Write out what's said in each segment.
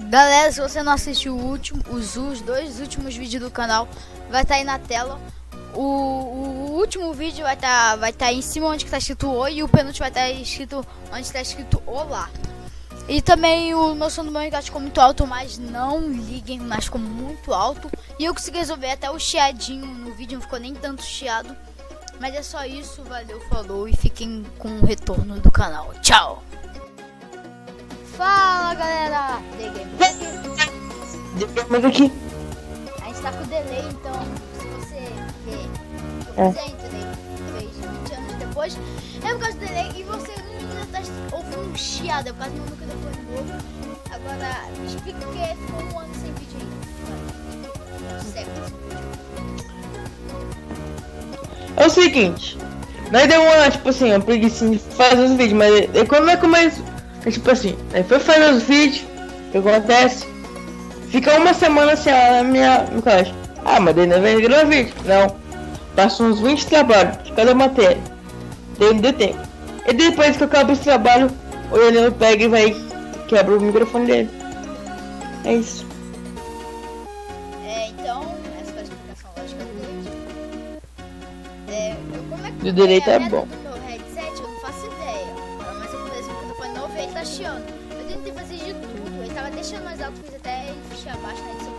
Galera, se você não assistiu os dois últimos vídeos do canal, vai estar aí na tela. O último vídeo vai tá em cima onde está escrito oi, e o penúltimo vai estar escrito onde está escrito olá. E também o meu som do meu gato ficou muito alto, mas não liguem, mas ficou muito alto. E eu consegui resolver até o chiadinho no vídeo, não ficou nem tanto chiado. Mas é só isso, valeu, falou e fiquem com o retorno do canal. Tchau! Fala, galera! Mas aqui. A gente tá com delay, então se você ver o presente, fez 20 anos depois, é por causa do delay e você não tá ouvindo um chiado, é por causa do meu microfone novo. Agora, me explica o que ficou um ano sem vídeo aí. É o seguinte, nós deu uma, tipo assim, uma preguiça de fazer os vídeos, mas quando nós começamos, tipo assim, aí foi fazer os vídeos, o que acontece? Fica uma semana sem a minha caixa. Ah, mas daí não vai gravar vídeo. Não. Passa uns 20 trabalhos de cada matéria. Daí não deu tempo. E depois que eu acabo esse trabalho, o Leonel pega e vai quebra o microfone dele. É isso. Então, essa foi a explicação lógica do vídeo. Como é que O direito é a bom. do meu headset, eu não faço ideia. Mas eu pudesse o microfone novo e ele tá chiando. Eu tentei fazer de tudo. Ele tava deixando mais alto, fiz até ele chiar baixo na edição,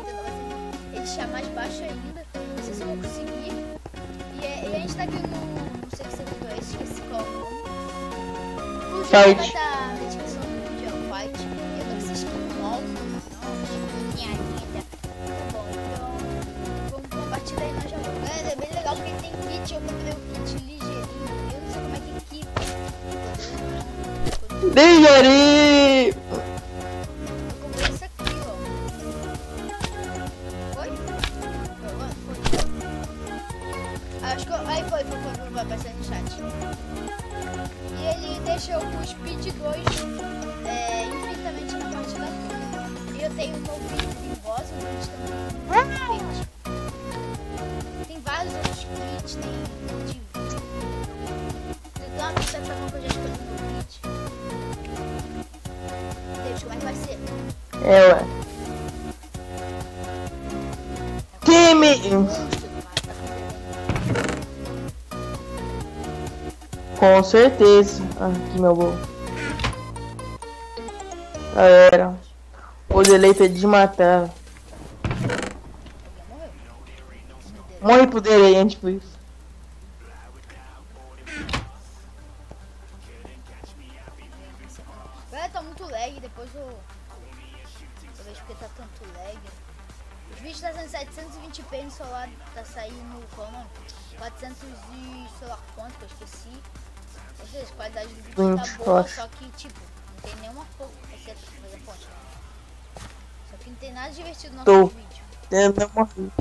ele chiar mais baixo ainda. Não sei se eu vou conseguir. E a gente tá aqui no. Não sei que servidor é esse, esqueci qual é o nome. O jogo vai estar na descrição do vídeo, é o Fight. Eu tô com essa skin nova. Minha linda. Tá bom, então. Vamos compartilhar aí nós já vamos. É bem legal porque tem kit, eu comprei o kit ligeirinho. Eu não sei como é que equipa. Ligeirinho! Eu comprei esse aqui, ó. Foi? Acho que aí foi, apareceu no chat. E ele deixou o Speed 2 infinitamente na parte da frente. E eu tenho um novo vídeo de voz, um vídeo também. Tem vários outros kits, tem de uma certa forma que eu já escolhi no kit. Deus, como é que vai ser? Ué. Time! Com certeza. Aqui meu bom. Galera, o deleite é de matar. Morre pro delay, tipo isso. Galera, tá muito lag, depois eu vejo porque tá tanto lag. Os vídeos tá saindo 720p no celular, tá saindo como 400 e sei lá quanto que eu esqueci. Ou seja, a qualidade do vídeo tá boa, só que tipo, não tem nenhuma foto, exceto fazer fonte. Só que não tem nada divertido no nosso vídeo. Eu morri.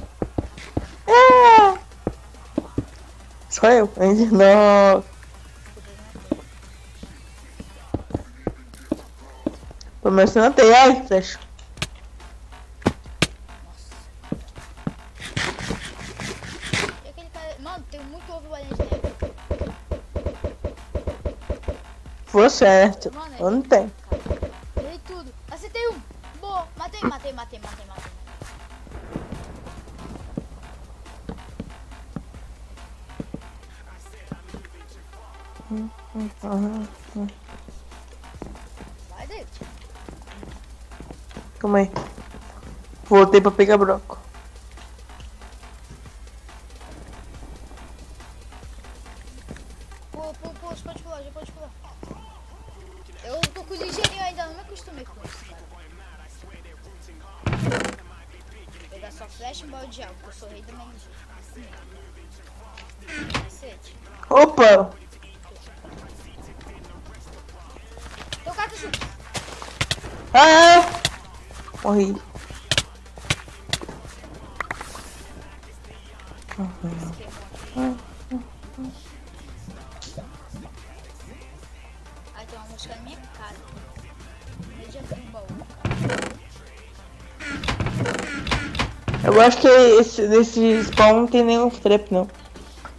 É. Só eu, ainda não. Pelo menos não tem, ai, fecha. E aquele cara, mano, tem muito ovo valente nele. Foi certo, Mano, eu não tenho. errei tudo. Acertei um. Boa, matei. Vai, David. Calma aí. Voltei pra pegar broco. Pô, pode pular, já pode pular. Eu tô com o ligeirinho ainda, não me acostumei com isso, cara. Vou pegar só flash e um balde de água, porque eu sou rei do meio. Cacete. Opa! Tô com a chute. Ah! Morri. Ai, tem uma mosca na minha cara. Eu já vi um baú. Eu acho que nesse spawn não tem nenhum trap, não.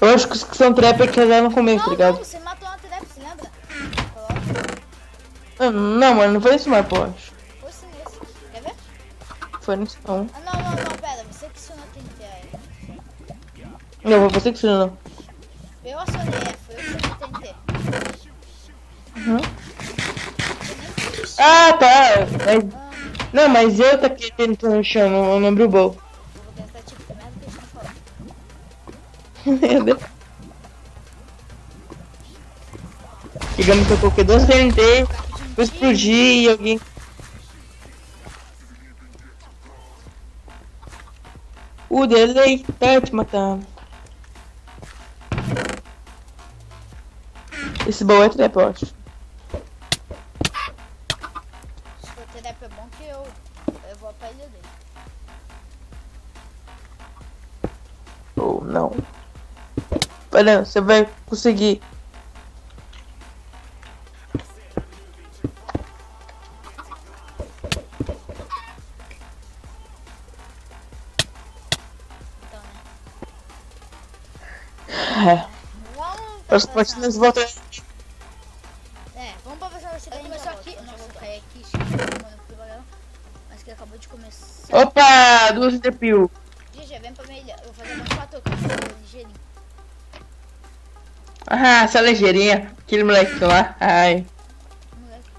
Eu acho que os que são trap é que já no começo, tá ligado? Não, você matou uma trap, você lembra? Não, mano, não foi isso mais, pô. Fosse nesse. Quer ver? foi no não. Ah, não, pera. Você que acionou a TNT aí. Não, foi você que acionou. Eu acionei, foi eu que acionei a TNT. Uhum. Eu nem fiz isso. Ah, tá. Não, mas eu tá querendo no chão, não abriu o bol. Eu vou tentar tipo, que merda que eles estão falando. Meu Deus. Digamos que eu coloquei 2 TNT, vou explodir e alguém... O delay tá te matando. Esse bol é trap, eu acho. Se for TDP é bom que eu vou pra ilha dele. Ou não. Olha, você vai conseguir. Então, né? É. Vamos As pra partidas voltam. vamos pra versão você começou aqui. Nossa, eu caí aqui, mas que acabou de começar. Opa! 2 DPU. GG, vem pra minha ilha. Eu vou fazer mais 4 que eu vou ligeirinho. Ah, essa ligeirinha. Aquele moleque lá. Ai. Moleque.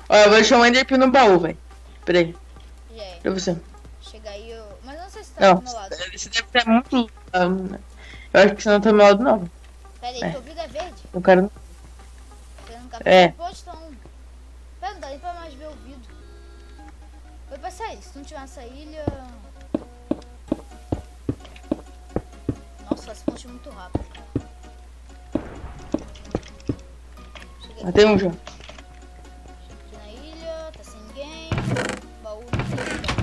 Ó, eu vou deixar um DPU no baú, velho. Pera aí. E aí? Pra você. Chega aí, eu... Mas eu não sei se tá Não, do meu lado. esse deve estar muito. Eu acho que você não tá do meu lado, não. Pera aí, teu vidro é verde? Eu quero. Você não quer É. postão. Pera, não dá nem pra mais ver o vidro. Foi pra essa ilha. Se não tiver essa ilha... Nossa, essa fonte é muito rápido, cara. Cheguei Matei um já. aqui na ilha, tá sem ninguém. Baú não tem ninguém.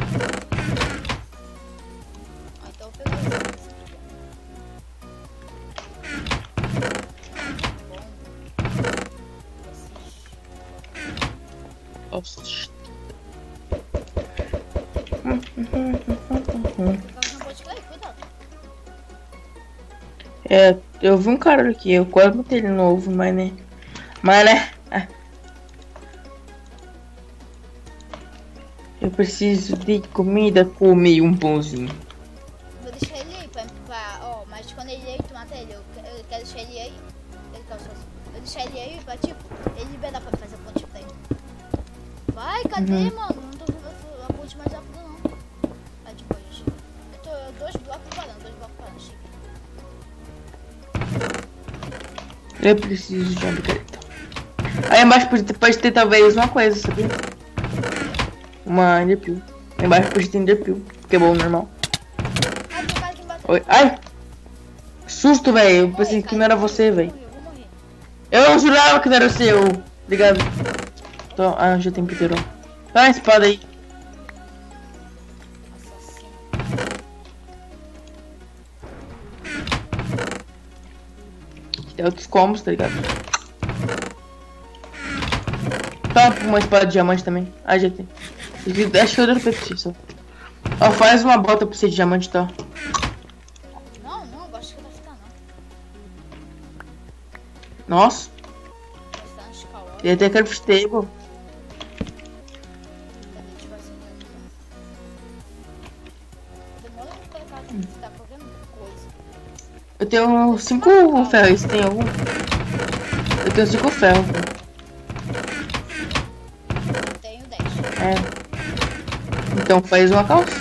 Ah, então eu vou pegar esse aqui. Bom. Nossa. Cuidado. É, eu vi um cara aqui, eu quase botei ele no ovo, mas né. Mas né. Eu preciso de comida, comer um pãozinho. Vou deixar ele aí ó, mas quando ele aí, tu mata ele. Eu quero deixar ele aí. Ele tá sozinho. Eu deixar ele aí pra tipo, ele liberar pra fazer a ponte pra ele. Vai, cadê, mano? Não tô vendo a ponte mais rápido não. Vai de boa, gente. Eu tô 2 blocos parando, cheguei. Eu preciso de uma picareta. Aí embaixo pode ter talvez uma coisa, sabia? Uma Enderpeel. Aí embaixo pode ter Enderpeel, que é bom, normal. Ai, tem cara que me bateu. Oi. Ai! Susto, velho. Eu pensei que não era você, velho. Eu vou morrer. Eu jurava que não era você, obrigado. Então, já tem piteirão. Dá uma espada aí. Assassino. Tem outros combos, tá ligado? Tá, uma espada de diamante também. Ah, já tem. Acho que eu dei pra ti só. Ó, faz uma bota pra você de diamante, tá? Não, gosto que vai ficar não. Nossa, Vai ficar no Skywalker. e até craft table. Cadê? Tipo assim, demora pra colocar aqui, ficar qualquer coisa. Eu tenho 5 ferros, tem algum? Eu tenho 5 ferros. Tenho 10. É. Então faz uma calça.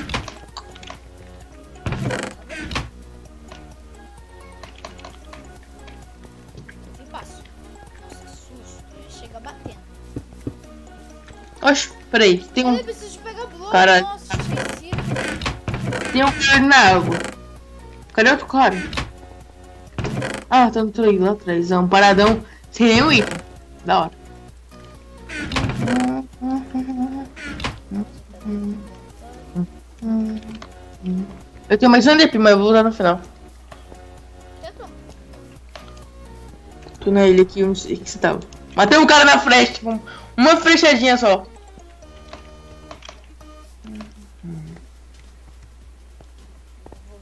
E passo. Nossa, susto. Ele chega batendo. Oxe, peraí, tem um. Eu preciso de pegar bloco. Caralho. Nossa, esqueci. Tem um cara na água. Cadê outro cara? Ah, tá no trem lá atrás. É um paradão sem nenhum item. Da hora. Eu tenho mais um DP, mas eu vou usar no final. Tentou. Tô na ilha aqui, eu não sei o que você tava. Matei um cara na flecha, tipo, uma flechadinha só. Vou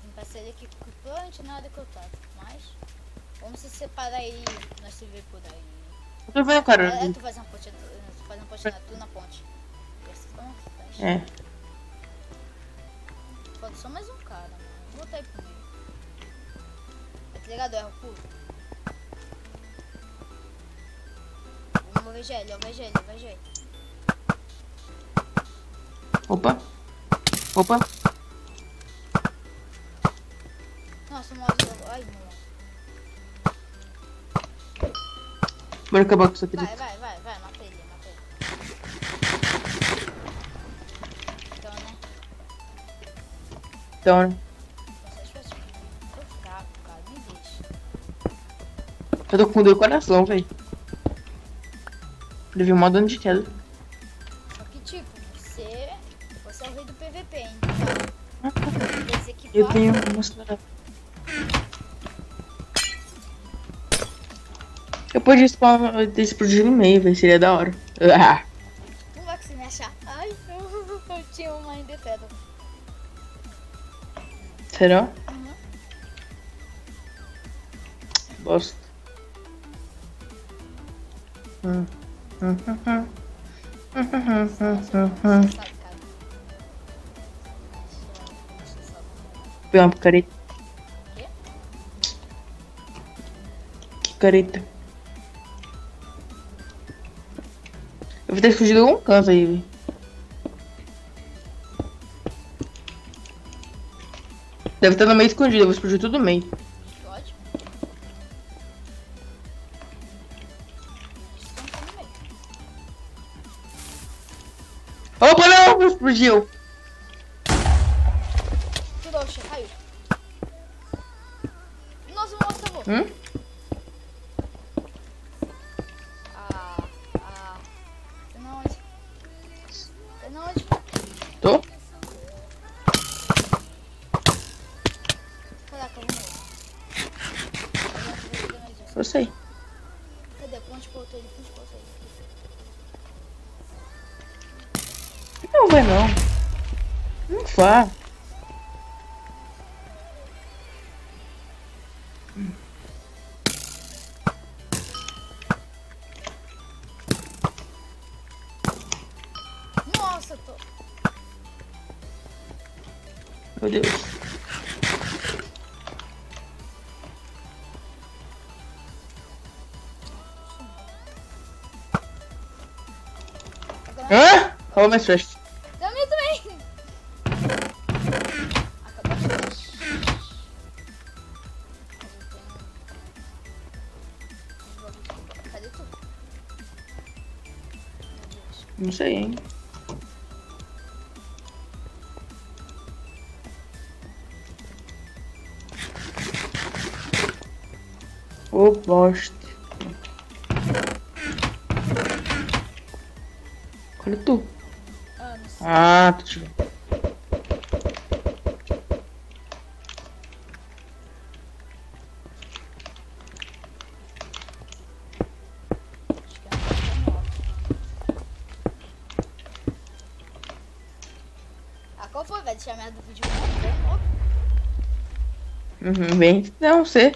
vir pra sair aqui com provavelmente nada que eu tava. Mas vamos se separar aí. Nós se vê por aí. Eu tô vendo, cara. Tu faz uma ponte, tu na ponte. Esse tá uma frente. É. só mais um cara, mano. Vou botar aí pro meio. Tá ligado? É o pulo. Vamos ver ele, veja ele. Opa. Opa. Nossa, o mouse... Ai, mano. Bora acabar com essa treta. Vai, mata ele. Então, né? Então, né? Tô fraco, cara, me deixa. Eu tô com dor no coração, velho. Levei um dano de queda. Só que, tipo, você é o rei do PVP, hein? Eu tenho que mostrar. Eu podia ter explodido no meio, velho. Seria da hora. Não vai conseguir me achar. Ai, eu tinha uma em defesa. Será? Uhum. Bosta. Pegar uma picareta. Quê? Picareta. Eu vou ter fugido de algum canto aí, velho. Deve estar no meio escondido, eu vou explodir tudo no meio. Pode? Estão no meio. Opa, não! Explodiu! Que doxa, caiu. Nossa, meu mouse travou. Tá na onde? Tá na onde? Tô? Caraca, eu vou morrer. Eu sei. Cadê? Ponte voltou ele. Não vai não. Não vá. Nossa, tô... Meu Deus. Hã? Calma mais flash. Também. Acabou de flash. Cadê tu? Meu Deus. Não sei, hein. Ô, bosta. Olha tu. Ah, não sei. Ah, tu tirou. Acho que é uma coisa nova. Ah, qual foi? Vai deixar a merda do vídeo novo? Bem, não sei.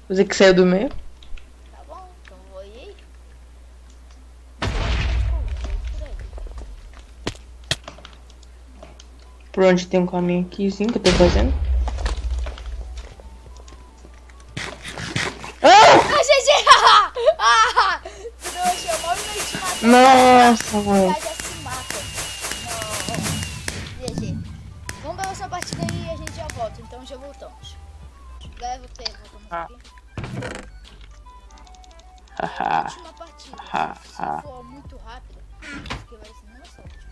Você que saiu do meio. Tá bom, então vou ir aí. Por onde tem um caminho aqui, sim, que eu tô fazendo. Ah! Ah, GG! Trouxa, eu mal não te matar. Nossa, mano. Já se mata. Não. GG. Vamos pra nossa partida aí e a gente já volta. Então já voltamos. Galera, voltamos aqui. Haha. Última partida. Se for muito rápido, que vai ser nossa última.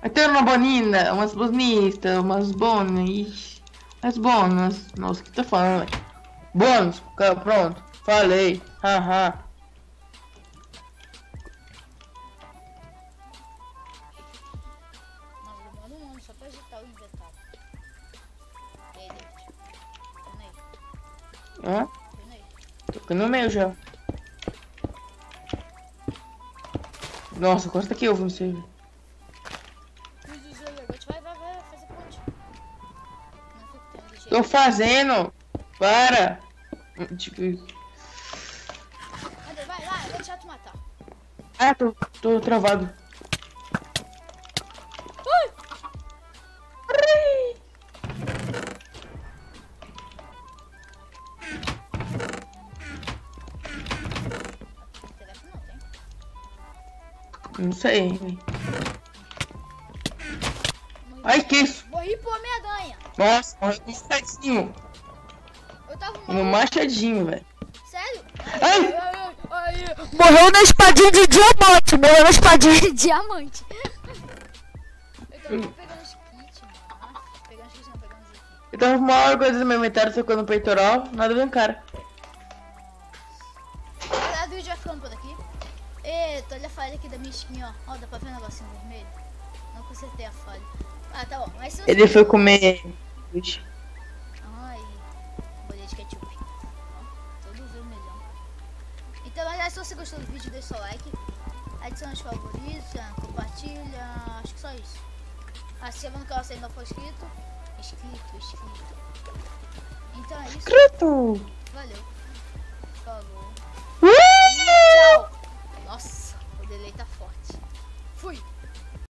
Vai ter uma bonita, umas bonitas, umas bônus. Umas bônus. Nossa, o que tá falando, velho? Bônus, cara, pronto. Falei. Haha. Não, demora um ano só pra agitar o inventário. E aí, David? Vem aí. Hã? Vem aí. Tô ficando no meio já. Nossa, quase tá aqui eu, não sei. Vai, fazer ponte. Não fico tendo jeito. Tô fazendo. Para. Tipo... Cadê? Vai lá, eu vou deixar tu matar. Ah, tô travado. Ai! Não sei. Ai, que isso? Morri por Homem-Aranha. Nossa, morreu com um machadinho. Eu tava Um machadinho, velho. Sério? Ai! Morreu na espadinha de diamante. Morreu na espadinha de diamante. Eu tava pegando os kits, mano. Pegando os kits, não, pegando os kits. Eu tava com uma hora coisa no meu inventário, sacou no peitoral, nada a ver, cara. O vídeo vai ficando por aqui. Eita, olha a falha aqui da minha skin, ó. Ó, dá pra ver um negocinho vermelho? Não consertei a falha. Ah, tá bom. Mas se você... Ele foi comer. Ai, bolinha de ketchup. Ó, todo vermelhão. Então, aliás, se você gostou do vídeo, deixa seu like. Adiciona os favoritos, compartilha. Acho que só isso. Ah, se chama no canal se ainda não for inscrito. Inscrito. Então é isso. Inscrito! Valeu. Falou. Uh! Tchau. Nossa, o delay tá forte. Fui.